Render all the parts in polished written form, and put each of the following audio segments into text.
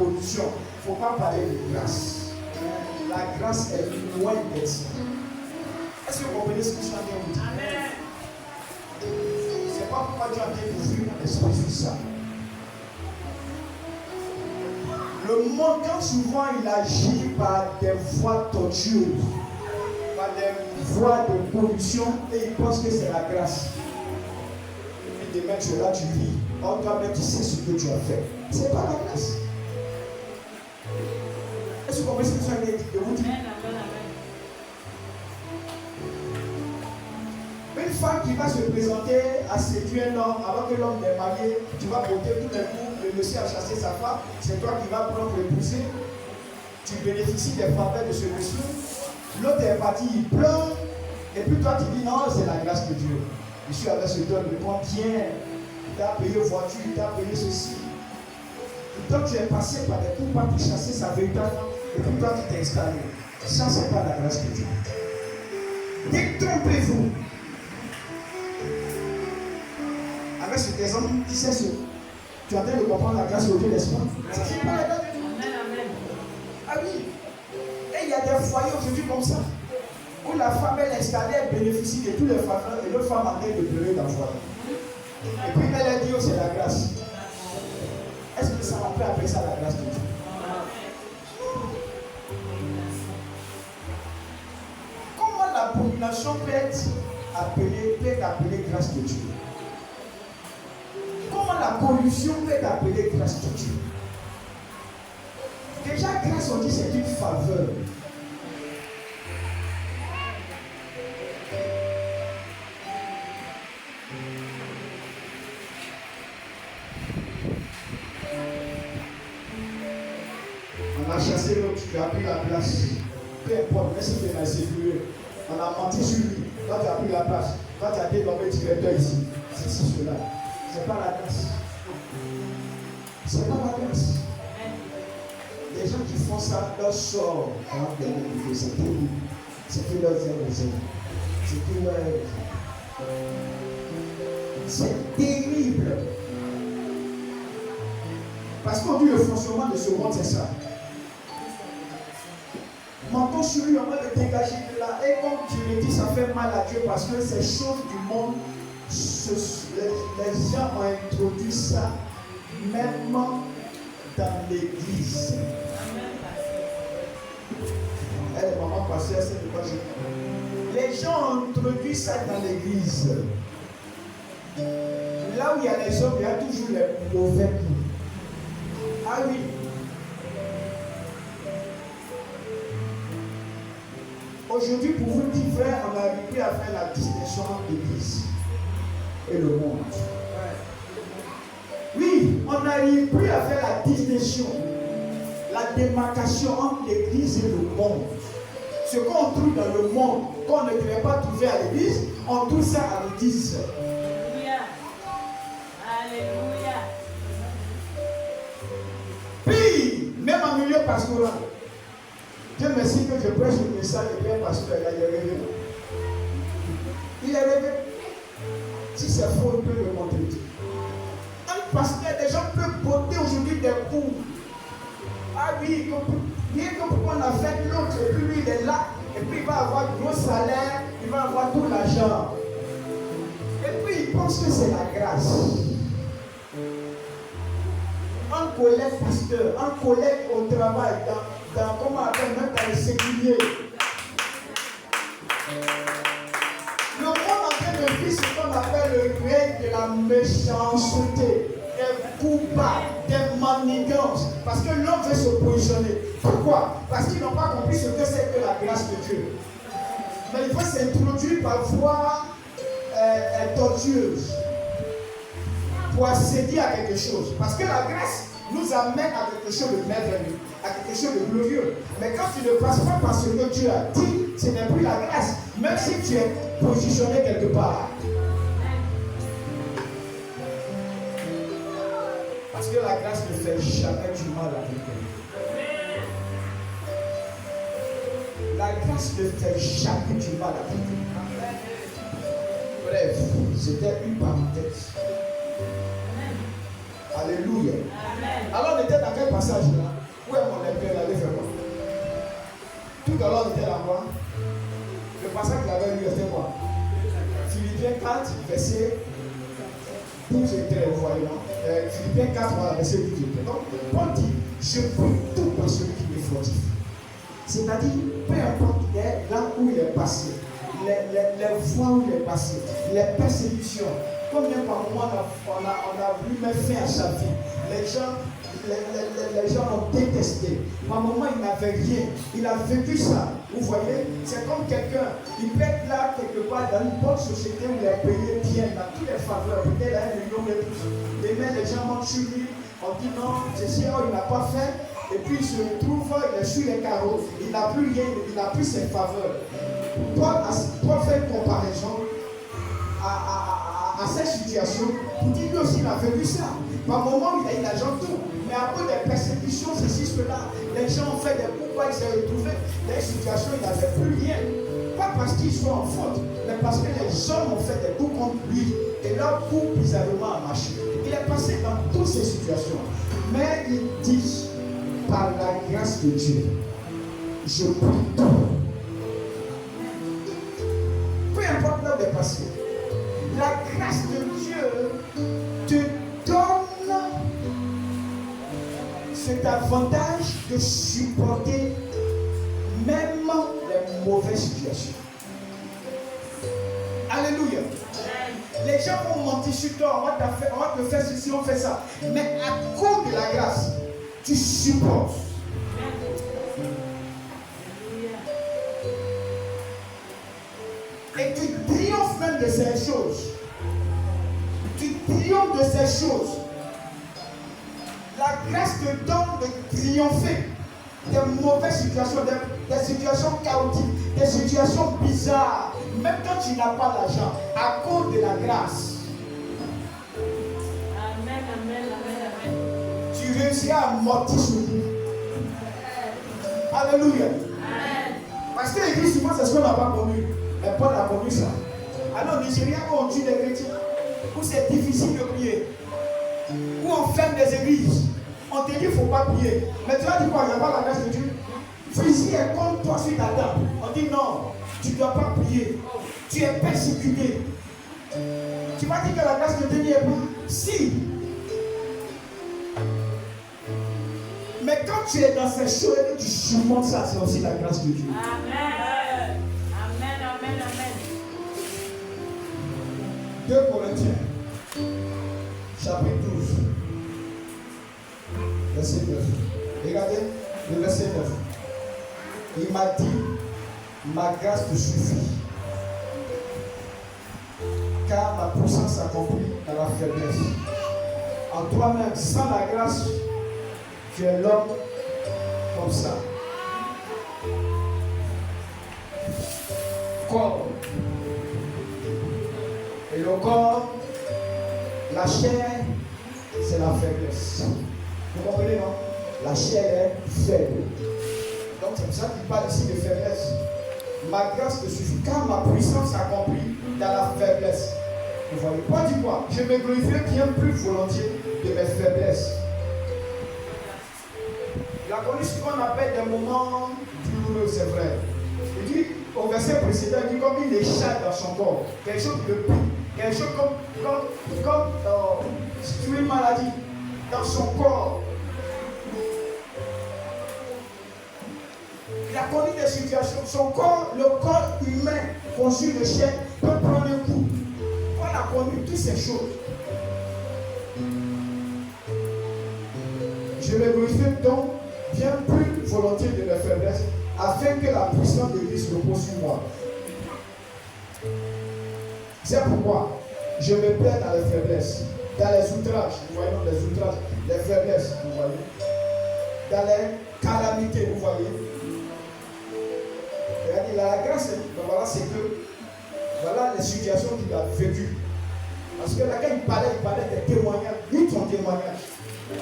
corruption, il ne faut pas parler de grâce. La grâce est loin d'être ça. Est-ce que vous comprenez ce que je suis en train de vous dire? C'est pas pourquoi Dieu a bien ouvert mon esprit sur ça. Le monde, quand souvent il agit par des voies tortueuses, par des voies de corruption, et il pense que c'est la grâce. Et demain tu es là, tu vis. Or toi-même tu sais ce que tu as fait. C'est pas la grâce. Est-ce que vous comprenez ce que je suis en train de vous dire? Une femme qui va se présenter à séduire un homme avant que l'homme n'est marié, tu vas porter tout d'un coup, le monsieur a chassé sa femme, c'est toi qui vas prendre le poussé, tu bénéficies des faveurs de ce monsieur, l'autre est parti, il pleure, et puis toi tu dis non, c'est la grâce de Dieu. Monsieur avait ce don de prendre bien, il t'a payé voiture, il t'a payé ceci. Donc tu es passé par des coups pour chasser sa véritable femme, et puis toi tu t'es installé. Ça, c'est pas la grâce de Dieu. Détrompez-vous. Avec cet exemple, tu sais ce. Tu es en train de comprendre la grâce de Dieu, n'est-ce pas? C'est pas la grâce de Dieu. Ah oui. Et il y a des foyers aujourd'hui comme ça, où la femme est installée, elle bénéficie de tous les faveurs, et l'autre femme en train de pleurer dans le foyer. Et puis elle a dit, oh, c'est la grâce. Est-ce que ça va peut appeler ça la grâce de Dieu? Comment la population peut être appelée grâce de Dieu? Comment la corruption peut être appelée grâce de Dieu? Déjà, grâce, on dit c'est une faveur. On a chassé l'autre, tu as pris la place. Peu importe, même si tu es séduit, on a menti sur lui. Toi, tu as pris la place. Toi, tu as été nommé directeur ici. C'est cela. C'est pas la grâce. C'est pas la grâce. Les gens qui font ça, leur sort avant de l'université, c'est terrible. C'est que leur zéro. C'est que leur. C'est terrible. Parce qu'on dit le fonctionnement de ce monde, c'est ça. Mentons sur lui, on va le dégager de là. Et comme tu le dis, ça fait mal à Dieu parce que ces choses du monde, les gens ont introduit ça, même dans l'église. Elle est maman passée, c'est de quoi je parle. Les gens ont introduit ça dans l'église. Là où il y a les hommes, il y a toujours les mauvais coups. Ah oui. Aujourd'hui, pour vous dire vrai, on a arrivé à faire la distinction entre l'église et le monde. Oui, on n'arrive plus à faire la distinction, la démarcation entre l'église et le monde. Ce qu'on trouve dans le monde, qu'on ne devrait pas trouver à l'église, on trouve ça à l'église. Alléluia. Puis, même en milieu pastoral, Dieu merci que je prêche le message et bien pasteur, il est rêvé. Il est rêvé. Si c'est faux, il peut le montrer. Un pasteur, les gens peuvent porter aujourd'hui des coups. Ah oui, bien que pourquoi on a fait l'autre, et puis lui il est là, et puis il va avoir gros salaire, il va avoir tout l'argent. Et puis il pense que c'est la grâce. Un collègue pasteur, un collègue au travail, comment on appelle, même dans les séculiers. Le monde en train de vivre ce qu'on appelle le règne de la méchanceté, des coups bas, des manigances, parce que l'homme veut se positionner. Pourquoi? Parce qu'ils n'ont pas compris ce que c'est que la grâce de Dieu. Mais il faut s'introduire par voie tortueuse pour accéder à quelque chose. Parce que la grâce nous amène à quelque chose de merveilleux, à quelque chose de glorieux. Mais quand tu ne passes pas par ce que Dieu a dit, ce n'est plus la grâce, même si tu es positionné quelque part. Parce que la grâce ne fait jamais du mal à quelqu'un. La grâce ne fait jamais du mal à quelqu'un. Bref, c'était une parenthèse. Alléluia. Amen. Alors on était dans quel passage là? Où est mon lecteur? Allez faire quoi? Tout à l'heure on était là-bas. Le passage qu'il avait lu était quoi? Philippiens 4, verset 12 et 13, vous voyez non? Philippiens 4, voilà, verset 12 et 13. Donc, Paul dit, je peux tout dans celui qui me fortifie. C'est-à-dire, peu importe là où il est passé, les voies où il est passé, les persécutions, combien par moment on a voulu mettre fin à sa vie. Les gens l'ont détesté. Par moment, il n'avait rien. Il a vécu ça. Vous voyez, c'est comme quelqu'un, il peut être là quelque part dans une bonne société où il est payé bien, il a toutes les faveurs, peut-être il a 1 million de plus. Mais les gens montent sur lui, on dit non, c'est sûr, il n'a pas fait. Et puis il se retrouve, il est sur les carreaux, il n'a plus rien, il n'a plus ses faveurs. Paul fait une comparaison à cette situation pour dire lui aussi il a vécu ça. Par moment, il a eu l'argent tout. Mais à cause des persécutions, ceci, cela, les gens ont fait des coups, il s'est retrouvé dans une situation où il n'avait plus rien. Pas parce qu'ils sont en faute, mais parce que les hommes ont fait des coups contre lui. Et leur coup bizarrement a marché. Il est passé dans toutes ces situations. Mais il dit, par la grâce de Dieu, je prie tout. Peu importe là où il est passé, la grâce de Dieu te donne cet avantage de supporter même les mauvaises situations. Alléluia. Les gens vont mentir sur toi, on va te faire ceci, on fait ça. Mais à cause de la grâce, tu supportes. Et tu triomphes même de ces choses. Tu triomphes de ces choses. La grâce te donne de triompher des mauvaises situations, des situations chaotiques, des situations bizarres. Même quand tu n'as pas l'argent, à cause de la grâce. Amen, amen, amen, amen. Tu réussiras à amortir ce livre. Alléluia. Amen. Parce que l'église, souvent, c'est ce qu'on n'a pas connu. Mais Paul a connu ça. Alors, au Nigeria, où on tue des chrétiens, où c'est difficile de prier, où on ferme des églises, on te dit qu'il ne faut pas prier. Mais tu vas dire quoi? Il n'y a pas la grâce de Dieu. Fusil est contre toi sur ta table. On dit non, tu ne dois pas prier. Tu es persécuté. Tu vas dire que la grâce de Dieu n'y est pas? Si. Mais quand tu es dans ces choses et que tu surmontes ça, c'est aussi la grâce de Dieu. Amen. Amen, amen, amen. 2 Corinthiens, chapitre 12, verset 9. Regardez le verset 9. Il m'a dit, ma grâce te suffit, car ma puissance s'accomplit dans la faiblesse. En toi-même, sans la grâce, tu es l'homme comme ça. Corps. Et le corps, la chair, c'est la faiblesse. Vous comprenez, non? La chair est faible. Donc c'est pour ça qu'il parle ici de faiblesse. Ma grâce te suffit, car ma puissance s'accomplit dans la faiblesse. Vous voyez, pas dit quoi? Je me glorifie bien plus volontiers de mes faiblesses. Il a connu ce qu'on appelle des moments douloureux, c'est vrai. Il dit, au verset précédent, il dit comme il échappe dans son corps, quelque chose de plus, quelque chose comme si tu as une maladie dans son corps. Il a connu des situations, son corps, le corps humain conçu de chair peut prendre un coup. Paul a connu toutes ces choses. Je me glorifie donc bien plus volontiers de mes faiblesses, afin que la puissance de Christ repose sur moi. C'est pourquoi je me plais dans les faiblesses, dans les outrages, vous voyez, les outrages, les faiblesses, vous voyez, dans les calamités, vous voyez. Regardez, la grâce, voilà, c'est que, voilà les situations qu'il a vécues. Parce que là, quand il parlait des témoignages, lui, son témoignage,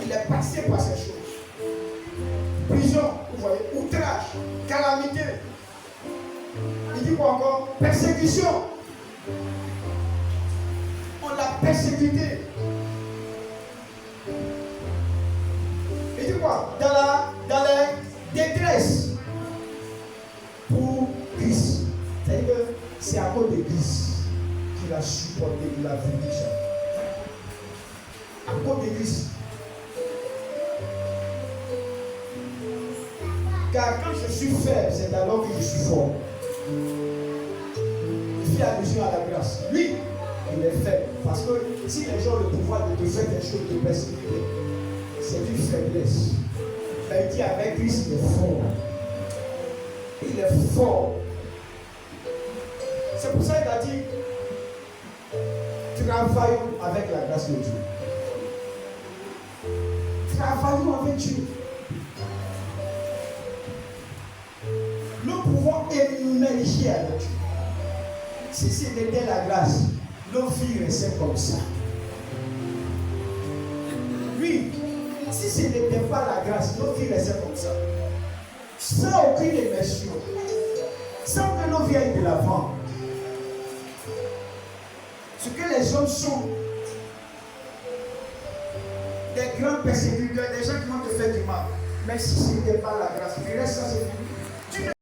il est passé par ces choses. Prison, vous voyez, outrage, calamité. Il dit quoi encore? Persécution. On l'a persécuté. C'est à cause d'église qu'il a supporté, qu'il a vécu ça. À cause d'église. Car quand je suis faible, c'est alors que je suis fort. Il fait allusion à la grâce. Lui, il est faible. Parce que si les gens ont le pouvoir de te faire quelque chose de persécuter, c'est une faiblesse. Mais il dit avec Christ, il est fort. Il est fort. C'est pour ça qu'il a dit travaillons avec la grâce de Dieu. Travaillons avec Dieu. Nous pouvons émerger avec Dieu. Si c'était la grâce, nos vies restaient comme ça. Oui, si ce n'était pas la grâce, nos vies restaient comme ça. Sans aucune immersion. Sans que nos vies aillent de l'avant. Ce que les hommes sont, des grands persécuteurs, des gens qui vont te faire du mal. Mais si ce n'était pas la grâce, tu restes sans